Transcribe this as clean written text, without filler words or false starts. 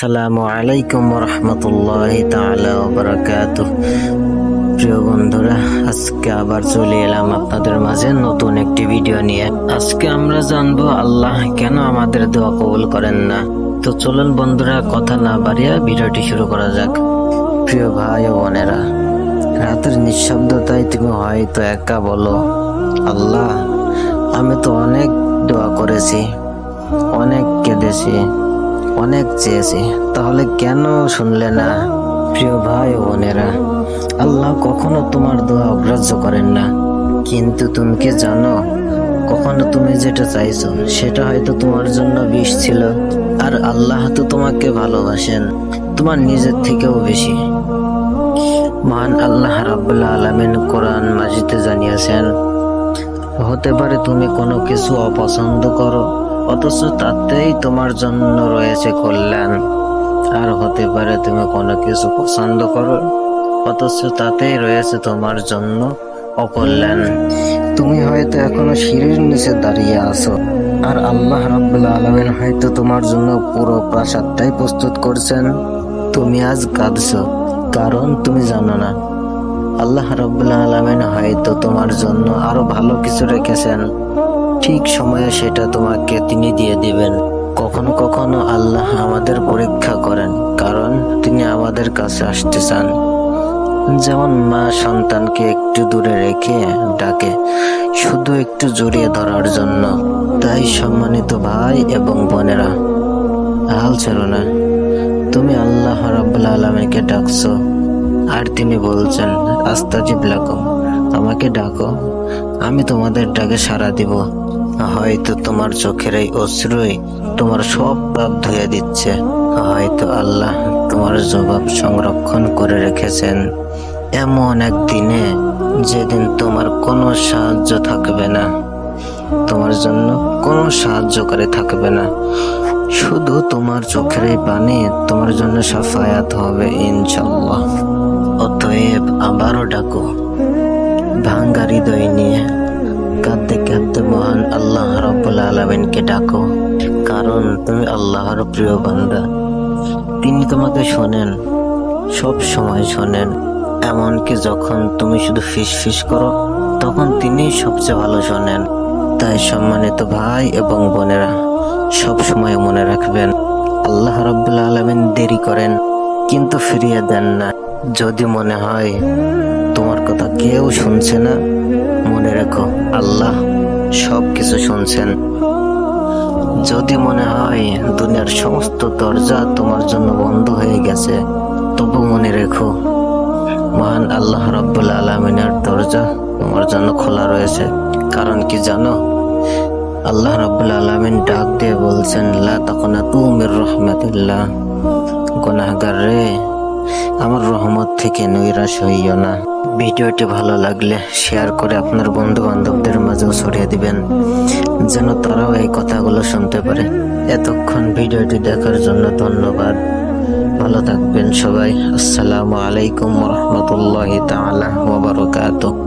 আসসালামু আলাইকুম রহমতুল্লাহি তাআলা ওয়া বারাকাতুহু। প্রিয় বন্ধুরা, আজকে আবার চলে এলাম আপনাদের মাঝে নতুন একটি ভিডিও নিয়ে। আজকে আমরা জানবো আল্লাহ কেন আমাদের দোয়া কবুল করেন না। তো চলুন বন্ধুরা, কথা না বাড়িয়ে ভিডিওটি শুরু করা যাক। প্রিয় ভাই ও বোনেরা, রাতের নিঃশব্দতায় তুমি হয়তো একা বলো, আল্লাহ আমি তো অনেক দোয়া করেছি, অনেক কেঁদেছি, অনেক চেয়েছি, তাহলে কেন শুনলে না? প্রিয় ভাই ও বোনেরা, আল্লাহ কখনো তোমার দোয়া অগ্রাহ্য করেন না। কিন্তু তুমি কি জানো, কখনো তুমি যেটা চাইছো সেটা হয়তো তোমার জন্য বিষ ছিল। আর আল্লাহ তো তোমাকে ভালোবাসেন তোমার নিজের থেকেও বেশি। মহান আল্লাহ রাব্বুল আলামিন কোরআন মাজিদে জানিয়েছেন, হতে পারে তুমি কোনো কিছু অপছন্দ করো, অথচ তাতেই তোমার জন্য রয়েছে কল্যাণ। আর হতে পারে তুমি কোনো কিছু পছন্দ করো, অথচ তাতেই রয়েছে তোমার জন্য অকল্যাণ। তুমি হয়তো এখনো সিঁড়ির নিচে দাঁড়িয়ে আছো, আর আল্লাহ রাব্বুল আলামিন হয়তো তোমার জন্য পুরো প্রাসাদটাই প্রস্তুত করছেন। তুমি আজ কাঁদছো কারণ তুমি জানো না আল্লাহ রাব্বুল আলামিন হয়তো তোমার জন্য আরো ভালো কিছু রেখেছেন। ঠিক সময়ে সেটা তোমাকে তিনি দিয়ে দিবেন। কখনো কখনো আল্লাহ আমাদের পরীক্ষা করেন, কারণ তিনি আমাদের কাছে আসতে চান। যেমন মা সন্তানকে একটু দূরে রেখে ডাকে শুধু একটু জড়িয়ে ধরার জন্য। তাই সম্মানিত ভাই এবং বোনেরা, হাল ছেড়ো না। তুমি আল্লাহ রাব্বুল আলামিনকে ডাকছো, আর তিনি বলছেন আস্তাজিব লাকুম, আমাকে ডাকো, আমি তোমাদের ডাকে সাড়া দিব। হয়তো তোমার চোখের এই অশ্রুই তোমার সব পাপ ধুয়ে দিচ্ছে। হয়তো আল্লাহ তোমার জবাব সংরক্ষণ করে রেখেছেন এমন একদিনে, যেদিন তোমার কোনো সাহায্য থাকবে না, তোমার জন্য কোনো সাহায্যকারী থাকবে না। শুধু তোমার চোখের এই পানি তোমার জন্য শাফায়াত হবে ইনশাআল্লাহ। অতএব আবারও ডাকো, ভাঙ্গা হৃদয় নিয়ে কাঁদতে কাঁদতে মহান আল্লাহ রাব্বুল আলামিনকে ডাকো, কারণ তুমি আল্লাহর প্রিয় বান্দা। তিনি তোমাকে শোনেন, সব সময় শোনেন। এমনকি যখন তুমি শুধু ফিস ফিস করো, তখন তিনি সবচেয়ে ভালো শোনেন। তাই সম্মানিত ভাই এবং বোনেরা, সব সময় মনে রাখবেন, আল্লাহ রাব্বুল আলামিন দেরি করেন কিন্তু ফিরিয়ে দেন না। যদি মনে হয় তোমার কথা কেউ শুনছে না, মনে রেখো আল্লাহ সব কিছু শুনছেন। যদি মনে হয় দুনিয়ার সমস্ত দরজা তোমার জন্য বন্ধ হয়ে গেছে, তবু মনে রেখো মহান আল্লাহ রাব্বুল আলামিনের দরজা তোমার জন্য খোলা রয়েছে। কারণ কি জানো, আল্লাহ রাব্বুল আলামিন ডাক দিয়ে বলছেন, লা তাকনাতু মির রাহমাতিল্লাহ, গুনাহগার রে, আমার রহমত থেকে নৈরাশ হইও না। ভিডিওটি ভালো লাগলে শেয়ার করে আপনার বন্ধু বান্ধবদের মাঝেও ছড়িয়ে দিবেন, যেন তারাও এই কথাগুলো শুনতে পারে। এতক্ষণ ভিডিওটি দেখার জন্য ধন্যবাদ। ভালো থাকবেন সবাই। আসসালামু আলাইকুম রহমতুল্লাহি তাআলা ওয়া বারাকাতুহু।